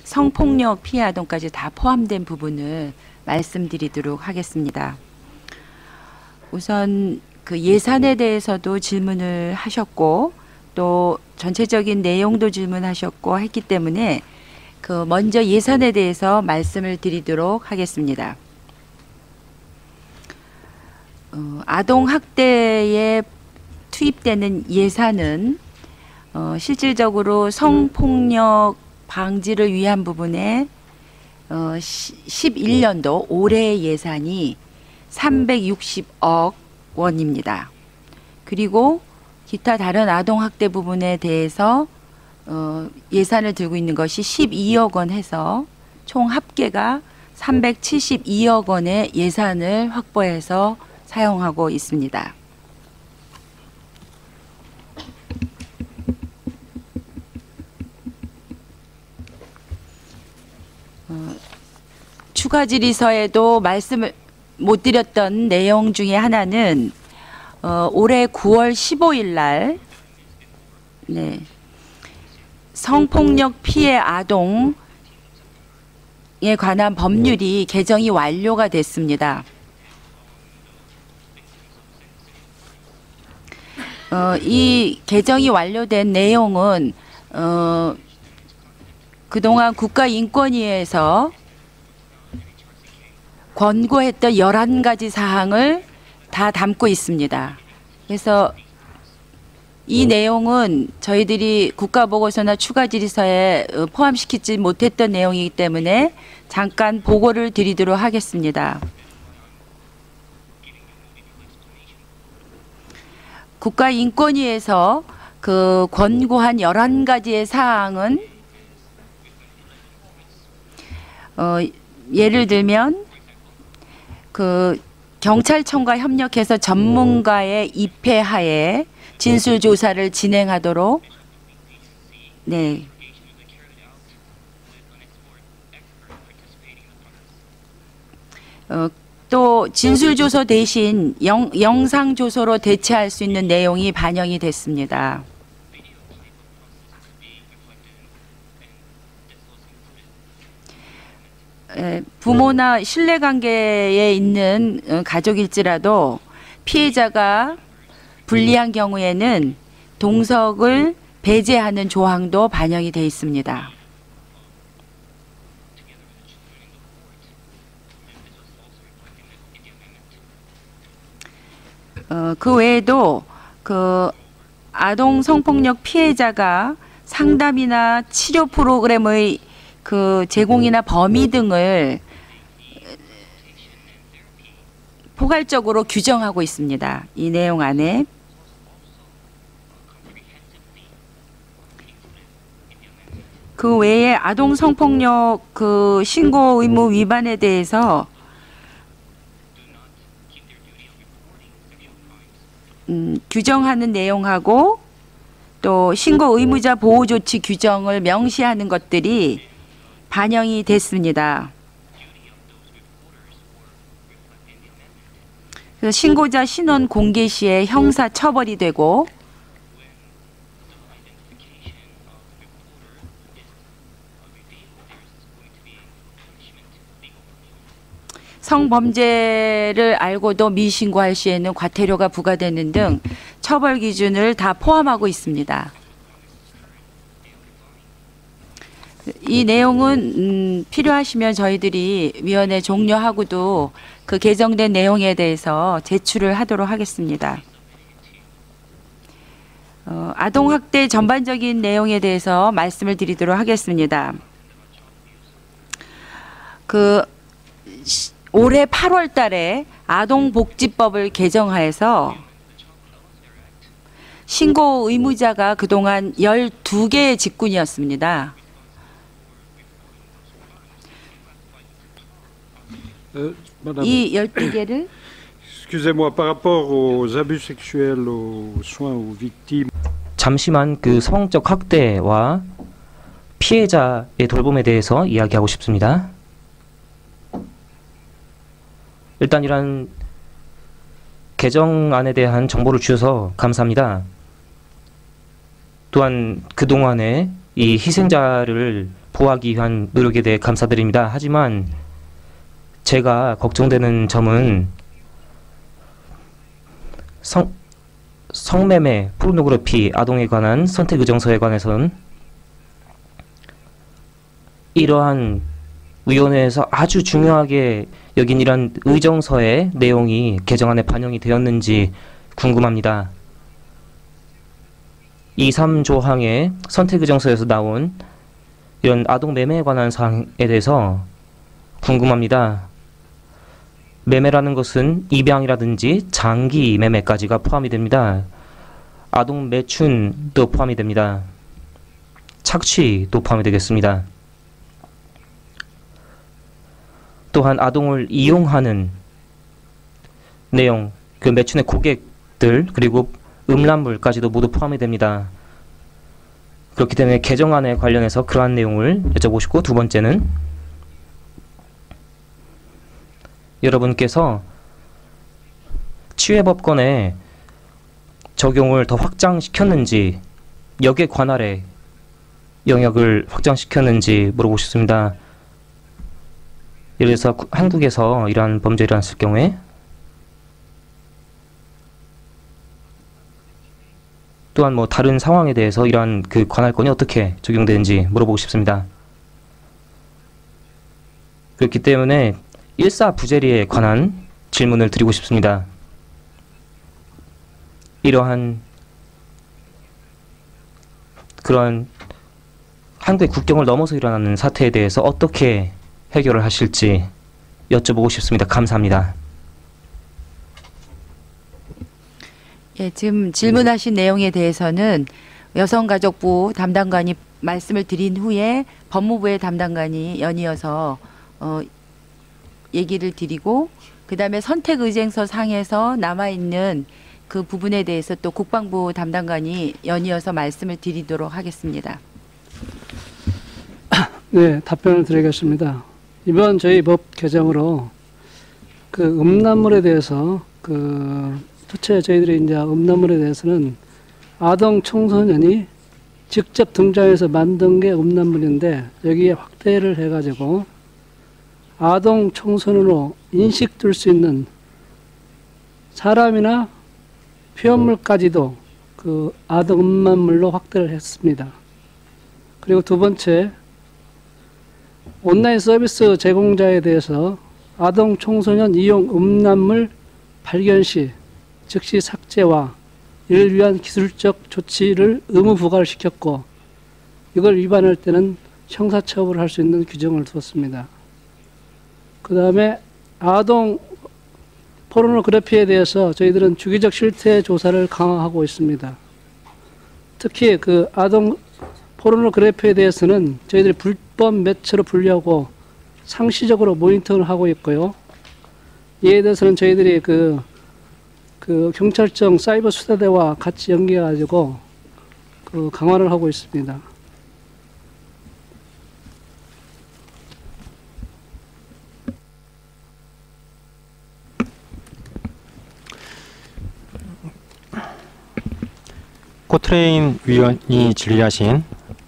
성폭력 피해 아동까지 다 포함된 부분을 말씀드리도록 하겠습니다. 우선 그 예산에 대해서도 질문을 하셨고 또 전체적인 내용도 질문하셨고 했기 때문에 그 먼저 예산에 대해서 말씀을 드리도록 하겠습니다. 아동 학대에 투입되는 예산은 실질적으로 성폭력 방지를 위한 부분에 11년도 올해 예산이 360억 원입니다. 그리고 기타 다른 아동 학대 부분에 대해서 예산을 들고 있는 것이 12억 원 해서 총 합계가 372억 원의 예산을 확보해서 사용하고 있습니다. 추가 질의서에도 말씀을 못 드렸던 내용 중에 하나는 올해 9월 15일 날 성폭력 피해 아동에 관한 법률이 개정이 완료가 됐습니다. 이 개정이 완료된 내용은 그동안 국가인권위에서 권고했던 11가지 사항을 다 담고 있습니다. 그래서 이 내용은 저희들이 국가보고서나 추가 질의서에 포함시키지 못했던 내용이기 때문에 잠깐 보고를 드리도록 하겠습니다. 국가인권위에서 그 권고한 11가지의 사항은 예를 들면 그 경찰청과 협력해서 전문가의 입회하에 진술 조사를 진행하도록 또 진술 조서 대신 영상 조서로 대체할 수 있는 내용이 반영이 됐습니다. 부모나 신뢰관계에 있는 가족일지라도 피해자가 불리한 경우에는 동석을 배제하는 조항도 반영이 되어 있습니다. 그 외에도 그 아동 성폭력 피해자가 상담이나 치료 프로그램의 그 제공이나 범위 등을 포괄적으로 규정하고 있습니다. 이 내용 안에. 그 외에 아동 성폭력 그 신고 의무 위반에 대해서 규정하는 내용하고 또 신고 의무자 보호 조치 규정을 명시하는 것들이 반영이 됐습니다. 그래서 신고자 신원 공개 시에 형사 처벌이 되고 성범죄를 알고도 미신고할 시에는 과태료가 부과되는 등 처벌 기준을 다 포함하고 있습니다. 이 내용은 필요하시면 저희들이 위원회 종료하고도 그 개정된 내용에 대해서 제출을 하도록 하겠습니다. 아동학대 전반적인 내용에 대해서 말씀을 드리도록 하겠습니다. 올해 8월 달에 아동복지법을 개정하여서 신고 의무자가 그동안 12개의 직군이었습니다. 이 12개를 Excusez-moi, par rapport aux abus sexuels, aux soins aux victimes. 잠시만 그 성적 학대와 피해자의 돌봄에 대해서 이야기하고 싶습니다. 일단 이런 개정안에 대한 정보를 주셔서 감사합니다. 또한 그동안에 이 희생자를 보호하기 위한 노력에 대해 감사드립니다. 하지만 제가 걱정되는 점은 성매매, 포르노그래피, 아동에 관한 선택 의정서에 관해서는 이러한 위원회에서 아주 중요하게 여긴 이런 의정서의 내용이 개정안에 반영이 되었는지 궁금합니다. 2, 3조항의 선택 의정서에서 나온 이런 아동 매매에 관한 사항에 대해서 궁금합니다. 매매라는 것은 입양이라든지 장기 매매까지가 포함이 됩니다. 아동 매춘도 포함이 됩니다. 착취도 포함이 되겠습니다. 또한 아동을 이용하는 내용, 그 매춘의 고객들, 그리고 음란물까지도 모두 포함이 됩니다. 그렇기 때문에 개정안에 관련해서 그러한 내용을 여쭤보고 싶고, 두 번째는 여러분께서 치외법권의 적용을 더 확장시켰는지, 역에 관할의 영역을 확장시켰는지 물어보고 싶습니다. 예를 들어서 한국에서 이러한 범죄를 일어났을 경우에 또한 뭐 다른 상황에 대해서 이러한 그 관할권이 어떻게 적용되는지 물어보고 싶습니다. 그렇기 때문에 일사부재리에 관한 질문을 드리고 싶습니다. 이러한 그런 한국의 국경을 넘어서 일어나는 사태에 대해서 어떻게 해결을 하실지 여쭤보고 싶습니다. 감사합니다. 예, 지금 질문하신 내용에 대해서는 여성가족부 담당관이 말씀을 드린 후에 법무부의 담당관이 연이어서 얘기를 드리고, 그다음에 선택의정서 상에서 남아있는 그 부분에 대해서 또 국방부 담당관이 연이어서 말씀을 드리도록 하겠습니다. 네, 답변을 드리겠습니다. 이번 저희 법 개정으로 그 음란물에 대해서 첫째 저희들이 이제 음란물에 대해서는 아동 청소년이 직접 등장해서 만든 게 음란물인데, 여기에 확대를 해가지고 아동 청소년으로 인식될 수 있는 사람이나 표현물까지도 그 아동 음란물로 확대를 했습니다. 그리고 두 번째, 온라인 서비스 제공자에 대해서 아동 청소년 이용 음란물 발견 시 즉시 삭제와 이를 위한 기술적 조치를 의무 부과를 시켰고, 이걸 위반할 때는 형사처벌을 할 수 있는 규정을 두었습니다. 그 다음에 아동 포르노그래피에 대해서 저희들은 주기적 실태 조사를 강화하고 있습니다. 특히 그 아동 포르노그래피에 대해서는 저희들이 불법 매체로 분류하고 상시적으로 모니터를 하고 있고요. 이에 대해서는 저희들이 그 경찰청 사이버 수사대와 같이 연계해가지고 강화를 하고 있습니다. 코트레인 위원이 질의하신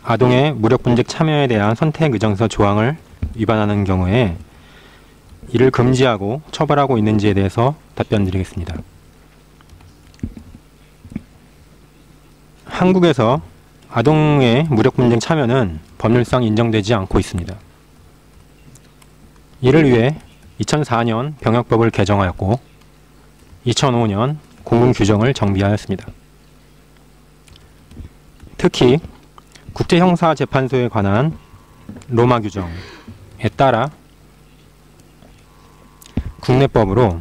아동의 무력분직 참여에 대한 선택의정서 조항을 위반하는 경우에 이를 금지하고 처벌하고 있는지에 대해서 답변드리겠습니다. 한국에서 아동의 무력분직 참여는 법률상 인정되지 않고 있습니다. 이를 위해 2004년 병역법을 개정하였고 2005년 공공규정을 정비하였습니다. 특히 국제형사재판소에 관한 로마 규정에 따라 국내법으로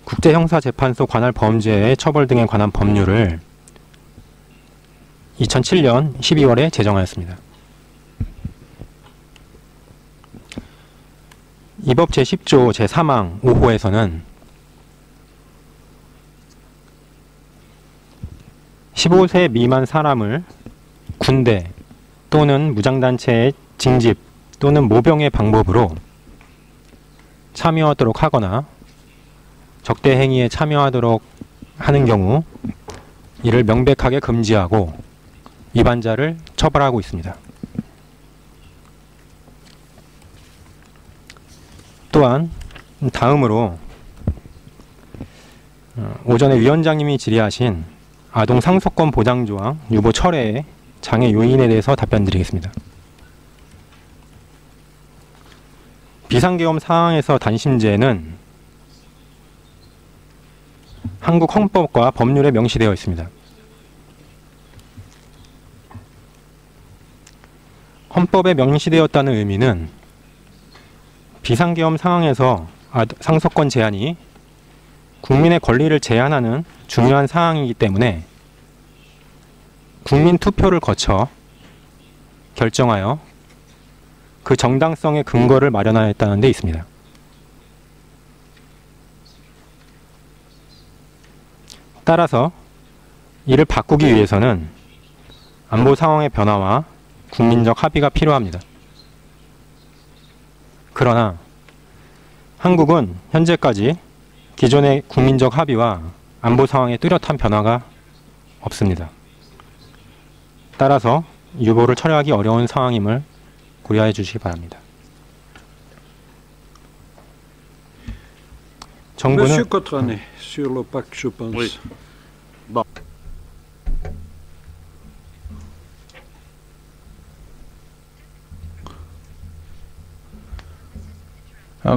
국제형사재판소 관할 범죄의 처벌 등에 관한 법률을 2007년 12월에 제정하였습니다. 이 법 제10조 제3항 5호에서는 15세 미만 사람을 군대 또는 무장단체의 징집 또는 모병의 방법으로 참여하도록 하거나 적대 행위에 참여하도록 하는 경우 이를 명백하게 금지하고 위반자를 처벌하고 있습니다. 또한 다음으로 오전에 위원장님이 질의하신 아동 상속권 보장 조항 유보 철회의 장애 요인에 대해서 답변드리겠습니다. 비상계엄 상황에서 단심제는 한국 헌법과 법률에 명시되어 있습니다. 헌법에 명시되었다는 의미는 비상계엄 상황에서 상속권 제한이 국민의 권리를 제한하는 중요한 사항이기 때문에 국민 투표를 거쳐 결정하여 그 정당성의 근거를 마련하였다는 데 있습니다. 따라서 이를 바꾸기 위해서는 안보 상황의 변화와 국민적 합의가 필요합니다. 그러나 한국은 현재까지 기존의 국민적 합의와 안보 상황의 뚜렷한 변화가 없습니다. 따라서 유보를 철회하기 어려운 상황임을 고려해 주시기 바랍니다. 정부는 Monsieur Cotranet, sur le PAC, je pense. Oui. Bon.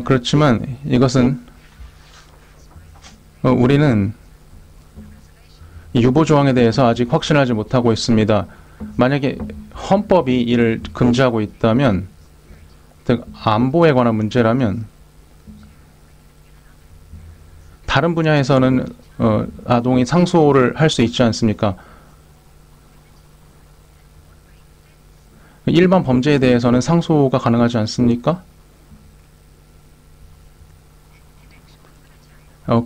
그렇지만 이것은 우리는 이 유보 조항에 대해서 아직 확신하지 못하고 있습니다. 만약에 헌법이 이를 금지하고 있다면, 즉 안보에 관한 문제라면 다른 분야에서는 아동이 상소를 할 수 있지 않습니까? 일반 범죄에 대해서는 상소가 가능하지 않습니까?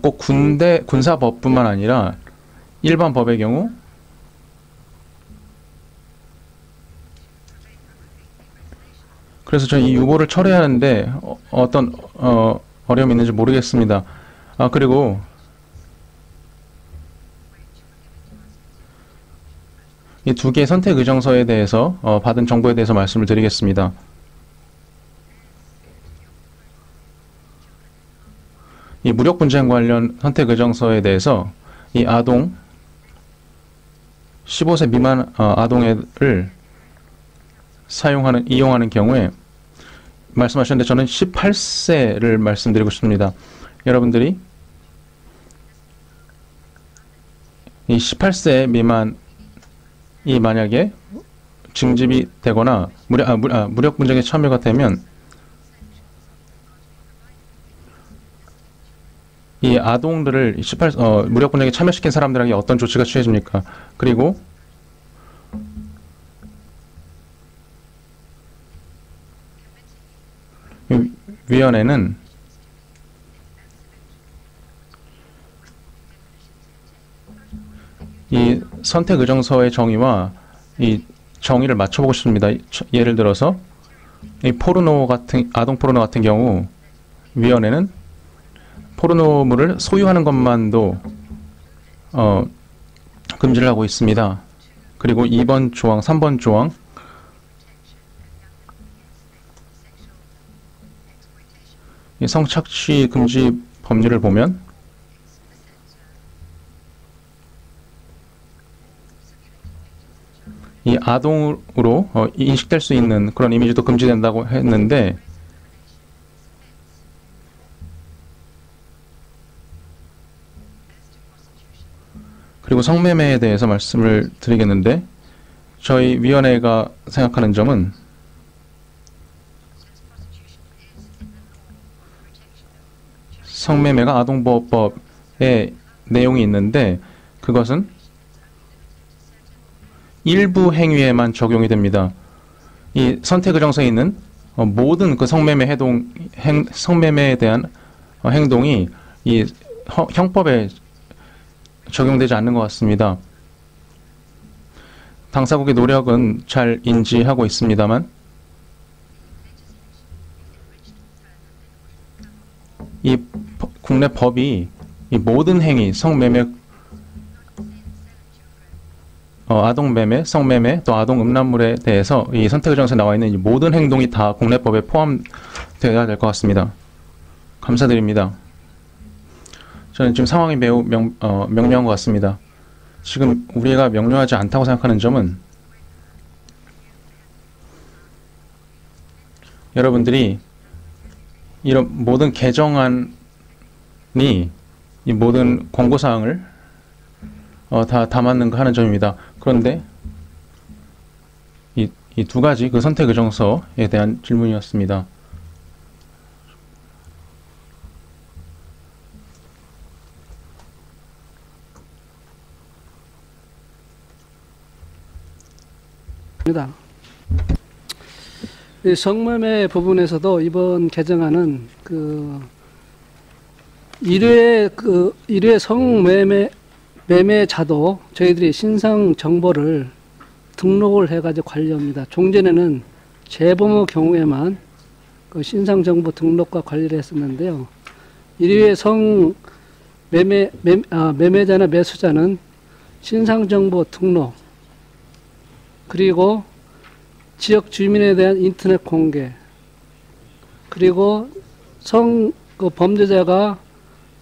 꼭 군사법뿐만 아니라 일반 법의 경우 그래서 저는 이 유보를 철회하는데 어떤 어려움이 있는지 모르겠습니다. 그리고 이 두 개의 선택 의정서에 대해서 받은 정보에 대해서 말씀을 드리겠습니다. 이 무력 분쟁 관련 선택 의정서에 대해서 이 아동 15세 미만 아동을 이용하는 경우에 말씀하셨는데 저는 18세를 말씀드리고 싶습니다. 여러분들이 이 18세 미만이 만약에 징집이 되거나 무력 분쟁에 참여가 되면 이 아동들을 무력 분쟁에 참여시킨 사람들에게 어떤 조치가 취해집니까? 그리고 위원회는 이 선택 의정서의 정의와 이 정의를 맞춰보고 싶습니다. 예를 들어서 이 아동 포르노 같은 경우 위원회는 포르노물을 소유하는 것만도 금지를 하고 있습니다. 그리고 2번 조항, 3번 조항 이 성착취 금지 법률을 보면 이 아동으로 인식될 수 있는 그런 이미지도 금지된다고 했는데 그리고 성매매에 대해서 말씀을 드리겠는데 저희 위원회가 생각하는 점은 성매매가 아동보호법에 내용이 있는데 그것은 일부 행위에만 적용이 됩니다. 이 선택의정서에 있는 모든 그 성매매에 대한 행동이 이 형법에 적용되지 않는 것 같습니다. 당사국의 노력은 잘 인지하고 있습니다만 이 국내 법이 이 모든 행위, 성매매, 아동매매, 성매매, 또 아동 음란물에 대해서 이 선택의정서에 나와 있는 이 모든 행동이 다 국내법에 포함되어야 될 것 같습니다. 감사드립니다. 저는 지금 상황이 매우 명료한 것 같습니다. 지금 우리가 명료하지 않다고 생각하는 점은 여러분들이 이런 모든 개정안이 이 모든 권고사항을 다 담았는가 하는 점입니다. 그런데 이 두 가지 그 선택 의정서에 대한 질문이었습니다. 이 성매매 부분에서도 이번 개정안은 일회 성매매자도 저희들이 신상 정보를 등록을 해가지고 관리합니다. 종전에는 재범의 경우에만 그 신상 정보 등록과 관리를 했었는데요. 일회 매매자나 매수자는 신상 정보 등록, 그리고 지역 주민에 대한 인터넷 공개, 그리고 범죄자가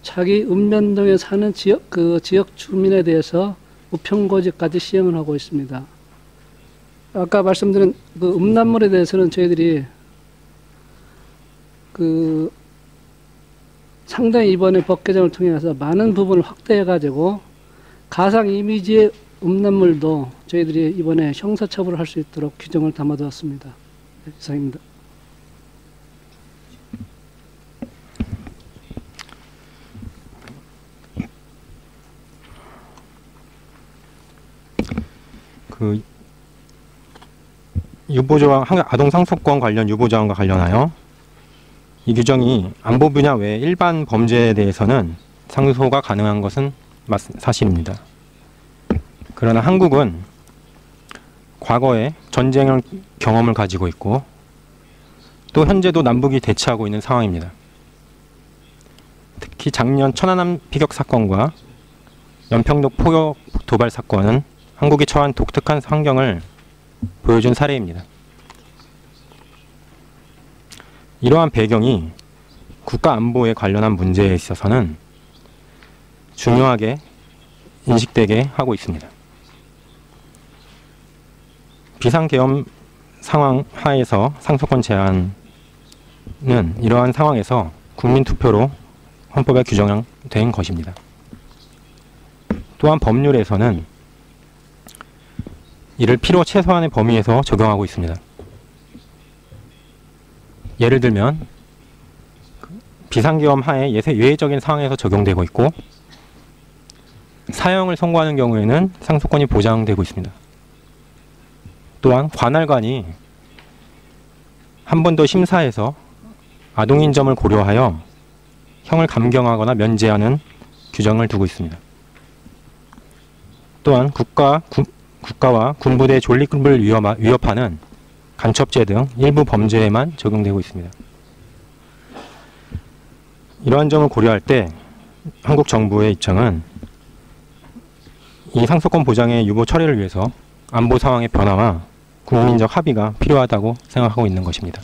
자기 읍면동에 사는 지역 주민에 대해서 우편고지까지 시행을 하고 있습니다. 아까 말씀드린 그 음란물에 대해서는 저희들이 상당히 이번에 법 개정을 통해서 많은 부분을 확대해가지고 가상 이미지의 음란물도 저희들이 이번에 형사처벌을 할 수 있도록 규정을 담아두었습니다. 네, 이상입니다. 그 유보조항, 아동 상속권 관련 유보조항과 관련하여 이 규정이 안보 분야 외 일반 범죄에 대해서는 상소가 가능한 것은 사실입니다. 그러나 한국은 과거에 전쟁 경험을 가지고 있고 또 현재도 남북이 대치하고 있는 상황입니다. 특히 작년 천안함 피격 사건과 연평도 포격 도발 사건은 한국이 처한 독특한 환경을 보여준 사례입니다. 이러한 배경이 국가 안보에 관련한 문제에 있어서는 중요하게 인식되게 하고 있습니다. 비상계엄 상황 하에서 상속권 제한은 이러한 상황에서 국민투표로 헌법에 규정된 것입니다. 또한 법률에서는 이를 필요 최소한의 범위에서 적용하고 있습니다. 예를 들면 비상계엄 하에 예외적인 상황에서 적용되고 있고 사형을 선고하는 경우에는 상속권이 보장되고 있습니다. 또한 관할관이 한 번 더 심사해서 아동인 점을 고려하여 형을 감경하거나 면제하는 규정을 두고 있습니다. 또한 국가와 군부대의 존립을 위협하는 간첩죄 등 일부 범죄에만 적용되고 있습니다. 이러한 점을 고려할 때 한국 정부의 입장은 이 상속권 보장의 유보 처리를 위해서 안보 상황의 변화와 국민적 합의가 필요하다고 생각하고 있는 것입니다.